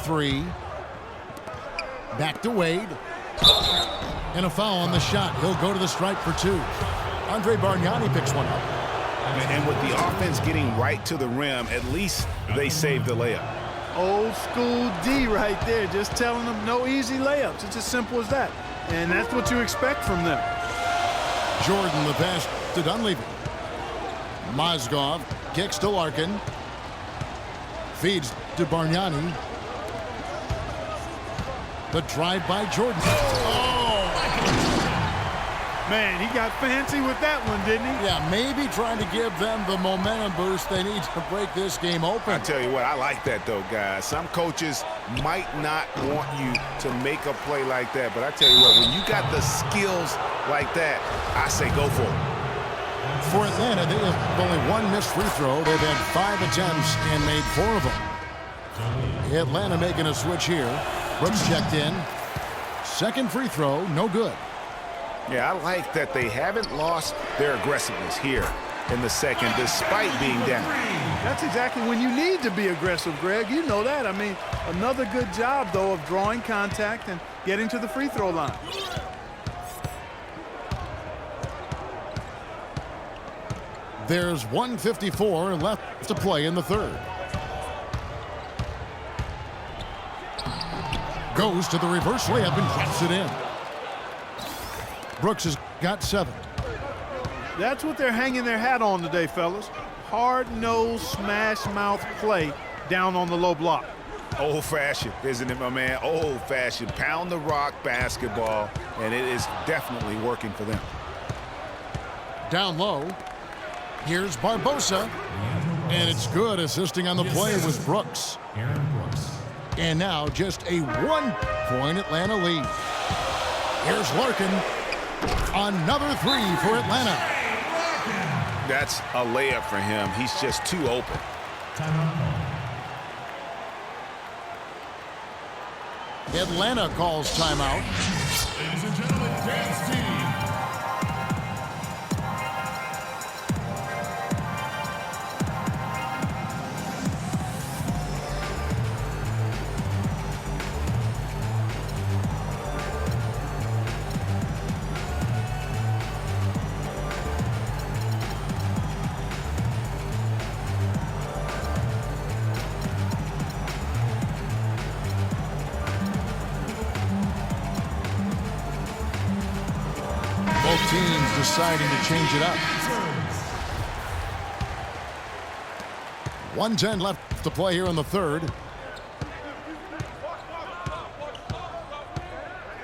three. Back to Wade. And a foul on the shot. He'll go to the stripe for two. Andre Bargnani picks one up. And with the offense getting right to the rim, at least they saved the layup. Old school D right there, just telling them no easy layups. It's as simple as that. And that's what you expect from them. Jordan, the pass to Dunleavy. Mozgov kicks to Larkin. Feeds to Bargnani. The drive by Jordan. Oh! Man, he got fancy with that one, didn't he? Yeah, maybe trying to give them the momentum boost they need to break this game open. I tell you what, I like that, though, guys. Some coaches might not want you to make a play like that, but I tell you what, when you got the skills like that, I say go for it. For Atlanta, they have only one missed free throw. They've had 5 attempts and made 4 of them. Atlanta making a switch here. Brooks checked in. Second free throw, no good. Yeah, I like that they haven't lost their aggressiveness here in the second, despite being down. That's exactly when you need to be aggressive, Greg. You know that. I mean, another good job, though, of drawing contact and getting to the free throw line. There's 1:54 left to play in the third. Goes to the reverse layup and drops it in. Brooks has got 7. That's what they're hanging their hat on today, fellas. Hard-nosed, smash-mouth play down on the low block. Old-fashioned, isn't it, my man? Old-fashioned. Pound the rock basketball, and it is definitely working for them. Down low. Here's Barbosa. And it's good. Assisting on the play was Brooks. And now just a 1-point Atlanta lead. Here's Larkin. Another 3 for Atlanta. That's a layup for him. He's just too open. Atlanta calls timeout. Ladies and gentlemen, dance team. Both teams deciding to change it up. 1:10 left to play here in the third.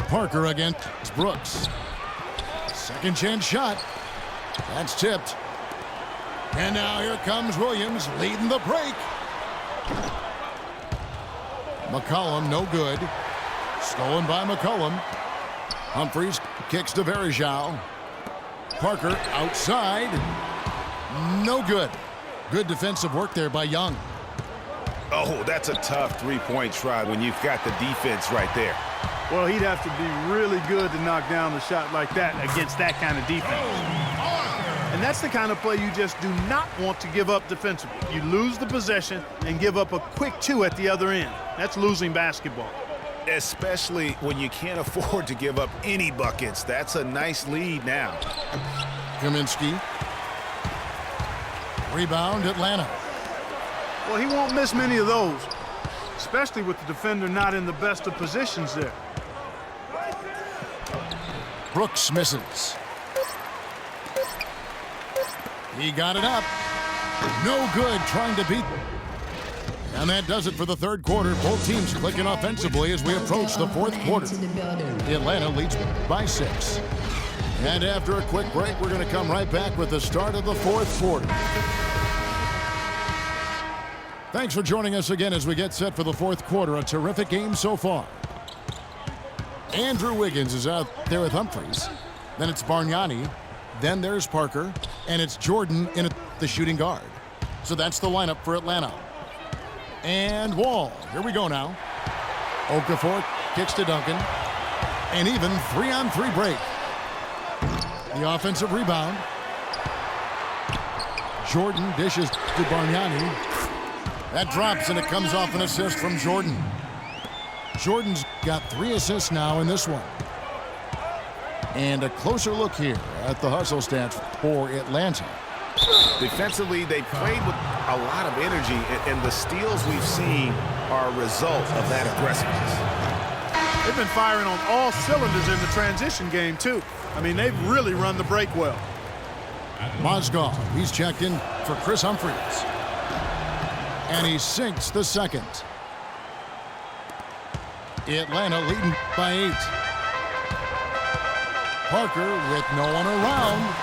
Parker against Brooks. Second chance shot. That's tipped. And now here comes Williams leading the break. McCollum no good. Stolen by McCollum. Humphries kicks to Varejao. Parker outside. No good. Good defensive work there by Young. Oh, that's a tough three-point try when you've got the defense right there. Well, he'd have to be really good to knock down a shot like that against that kind of defense. And that's the kind of play you just do not want to give up defensively. You lose the possession and give up a quick 2 at the other end. That's losing basketball. Especially when you can't afford to give up any buckets. That's a nice lead now. Kaminsky. Rebound, Atlanta. Well, he won't miss many of those, especially with the defender not in the best of positions there. Brooks misses. He got it up. No good trying to beat. And that does it for the third quarter. Both teams clicking offensively as we approach the fourth quarter. Atlanta leads by 6. And after a quick break, we're going to come right back with the start of the fourth quarter. Thanks for joining us again as we get set for the fourth quarter. A terrific game so far. Andrew Wiggins is out there with Humphries. Then it's Bargnani. Then there's Parker. And it's Jordan in the shooting guard. So that's the lineup for Atlanta. And Wall. Here we go now. Okafor kicks to Duncan. And even 3-on-3 break. The offensive rebound. Jordan dishes to Bargnani. That drops and it comes off an assist from Jordan. Jordan's got 3 assists now in this one. And a closer look here at the hustle stats for Atlanta. Defensively, they played with a lot of energy, and the steals we've seen are a result of that aggressiveness. They've been firing on all cylinders in the transition game, too. I mean, they've really run the break well. Mozgov, he's checked in for Chris Humphries. And he sinks the second. Atlanta leading by 8. Parker with no one around.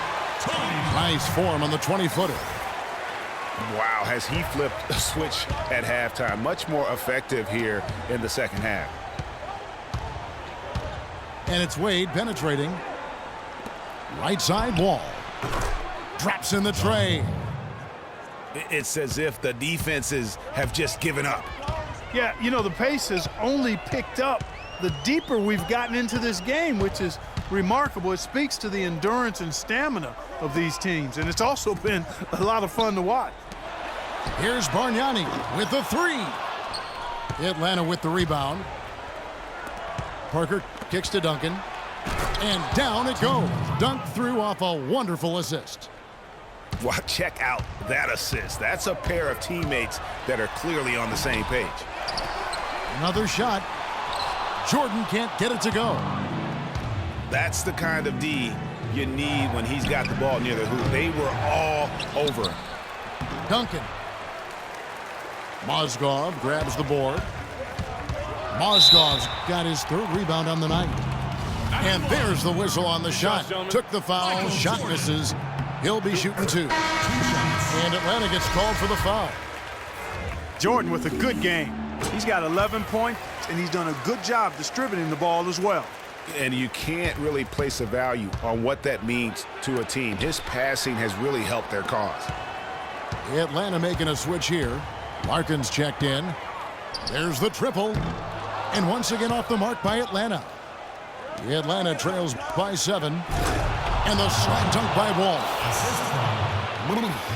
Nice form on the 20-footer. Wow, has he flipped a switch at halftime. Much more effective here in the second half. And it's Wade penetrating. Right side wall. Drops in the tray. It's as if the defenses have just given up. Yeah, you know, the pace has only picked up the deeper we've gotten into this game, which is remarkable. It speaks to the endurance and stamina of these teams, and it's also been a lot of fun to watch. Here's Bargnani with the 3. Atlanta with the rebound. Parker kicks to Duncan. And down it goes. Dunked through off a wonderful assist. Wow, check out that assist. That's a pair of teammates that are clearly on the same page. Another shot. Jordan can't get it to go. That's the kind of D you need when he's got the ball near the hoop. They were all over him. Duncan. Mozgov grabs the board. Mozgov's got his 3rd rebound on the night. And there's the whistle on the shot. Took the foul, shot misses. He'll be shooting 2. And Atlanta gets called for the foul. Jordan with a good game. He's got 11 points, and he's done a good job distributing the ball as well. And you can't really place a value on what that means to a team. His passing has really helped their cause. Atlanta making a switch here. Larkin's checked in. There's the triple. And once again off the mark by Atlanta. Atlanta trails by 7. And the slam dunk by Wall.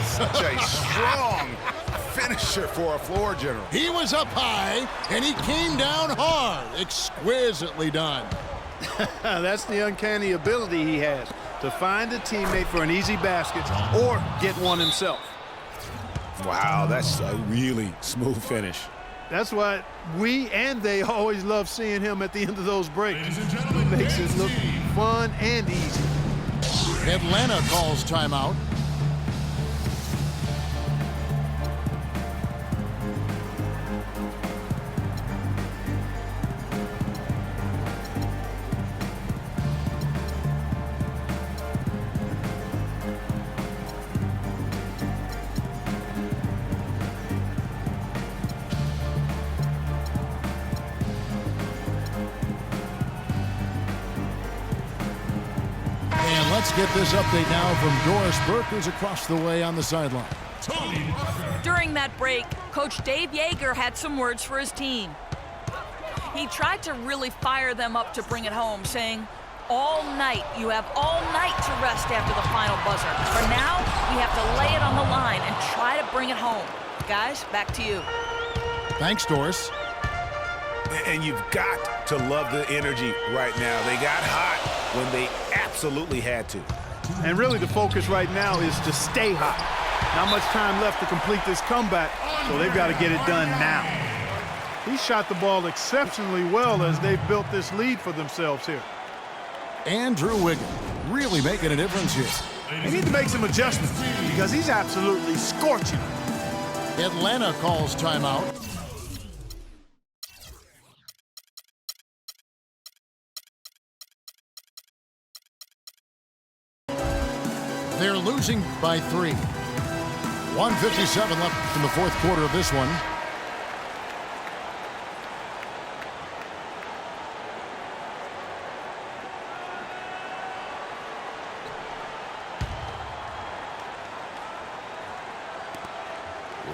Such a strong finisher for a floor general. He was up high, and he came down hard. Exquisitely done. That's the uncanny ability he has to find a teammate for an easy basket or get one himself. Wow, that's a really smooth finish. That's why we and they always love seeing him at the end of those breaks. He makes it look fun and easy. Atlanta calls timeout. Let's get this update now from Doris Burke, who's across the way on the sideline. During that break, Coach Dave Yeager had some words for his team. He tried to really fire them up to bring it home, saying, all night, you have all night to rest after the final buzzer. For now, we have to lay it on the line and try to bring it home. Guys, back to you. Thanks, Doris. And you've got to love the energy right now. They got hot when they absolutely had to. And really the focus right now is to stay hot. Not much time left to complete this comeback, so they've got to get it done now. He shot the ball exceptionally well as they've built this lead for themselves here. Andrew Wiggins really making a difference here. They need to make some adjustments because he's absolutely scorching. Atlanta calls timeout. They're losing by 3. 1:57 left in the 4th quarter of this one.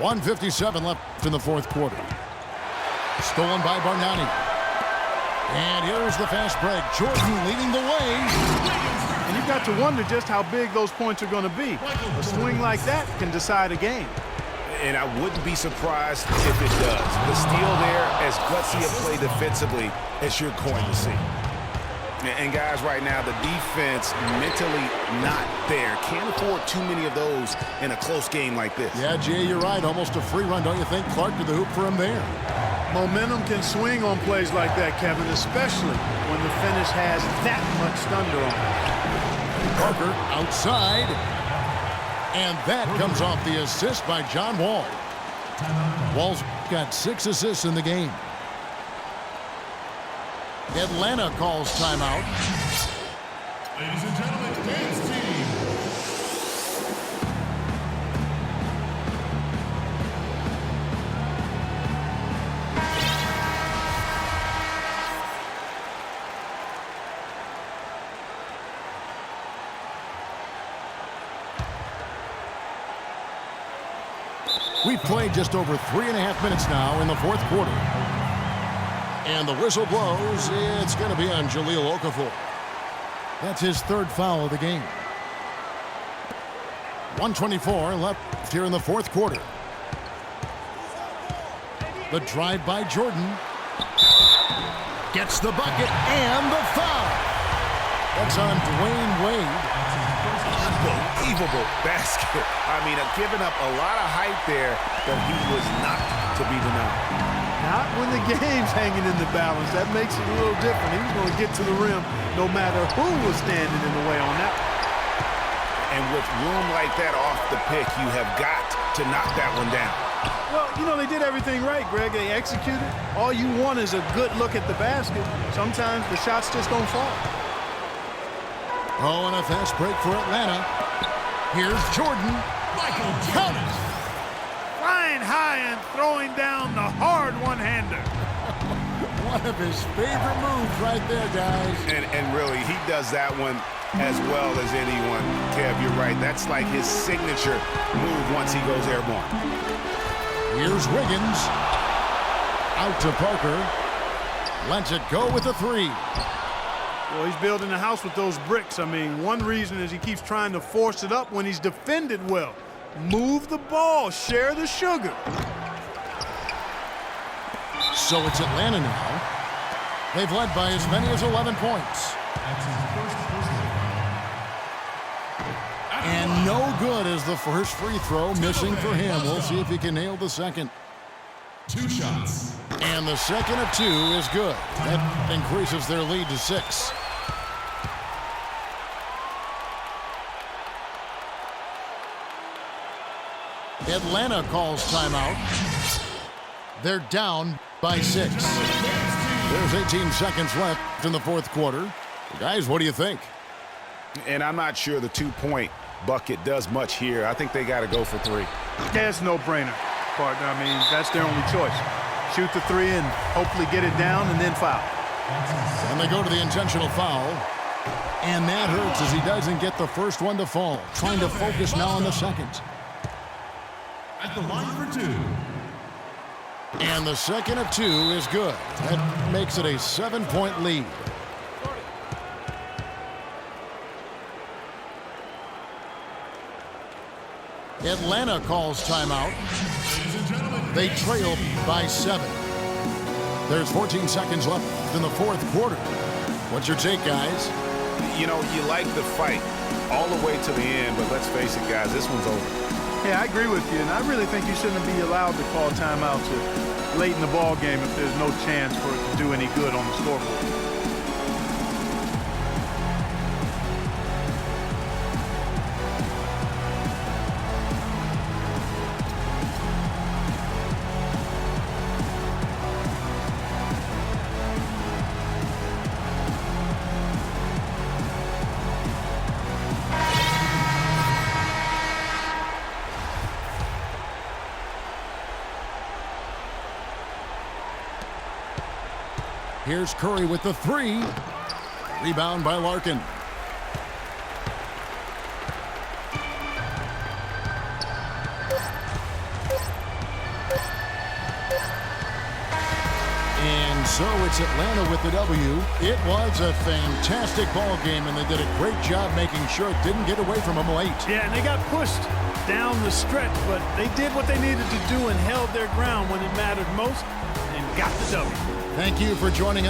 .157 left in the 4th quarter. Stolen by Bargnani. And here's the fast break. Jordan leading the way. And you've got to wonder just how big those points are going to be. A swing like that can decide a game. And I wouldn't be surprised if it does. The steal there, as gutsy a play defensively as you're going to see. And guys, right now, the defense mentally not there. Can't afford too many of those in a close game like this. Yeah, Jay, you're right. Almost a free run, don't you think? Clark to the hoop for him there. Momentum can swing on plays like that, Kevin, especially when the finish has that much thunder on it. Parker outside. And that comes off the assist by John Wall. Wall's got 6 assists in the game. Atlanta calls timeout. Ladies and gentlemen, dance team. We've played just over 3.5 minutes now in the fourth quarter. And the whistle blows. It's going to be on Jahlil Okafor. That's his 3rd foul of the game. 1:24 left here in the fourth quarter. The drive by Jordan. Gets the bucket and the foul. That's on Dwayne Wade. Unbelievable basket. I mean, giving up a lot of height there, but he was not to be denied. Not when the game's hanging in the balance. That makes it a little different. He was going to get to the rim no matter who was standing in the way on that. And with room like that off the pick, you have got to knock that one down. Well, you know, they did everything right, Greg. They executed. All you want is a good look at the basket. Sometimes the shots just don't fall. Oh, and a fast break for Atlanta. Here's Jordan. Michael Count Jordan. it. Flying high and throwing down the hard one-hander. One of his favorite moves right there, guys. And really, he does that one as well as anyone. Kev, you're right. That's like his signature move once he goes airborne. Here's Wiggins. Out to Parker. Lets it go with a 3. Well, he's building a house with those bricks. I mean, one reason is he keeps trying to force it up when he's defended well. Move the ball. Share the sugar. So it's Atlanta now. They've led by as many as 11 points. That's his first personal foul. And no good as the first free throw missing for him. We'll see if he can nail the second. 2 shots. And the second of 2 is good. That increases their lead to 6. Atlanta calls timeout. They're down by 6. There's 18 seconds left in the fourth quarter. Guys, what do you think? And I'm not sure the 2-point bucket does much here. I think they got to go for 3. Yeah, it's no-brainer, partner. I mean, that's their only choice. Shoot the 3 and hopefully get it down and then foul. And they go to the intentional foul. And that hurts as he doesn't get the first one to fall. Trying to focus now on the second. At the line for 2. And the second of 2 is good. That makes it a 7-point lead. Atlanta calls timeout. Ladies and gentlemen, They trail by 7. There's 14 seconds left in the fourth quarter. What's your take, guys? You know, you like the fight all the way to the end, but let's face it, guys, this one's over. Yeah, I agree with you, and I really think you shouldn't be allowed to call timeout to late in the ball game if there's no chance for it to do any good on the scoreboard. Here's Curry with the 3. Rebound by Larkin. And so it's Atlanta with the W. It was a fantastic ball game, and they did a great job making sure it didn't get away from them late. Yeah, and they got pushed down the stretch, but they did what they needed to do and held their ground when it mattered most and got the W. Thank you for joining us.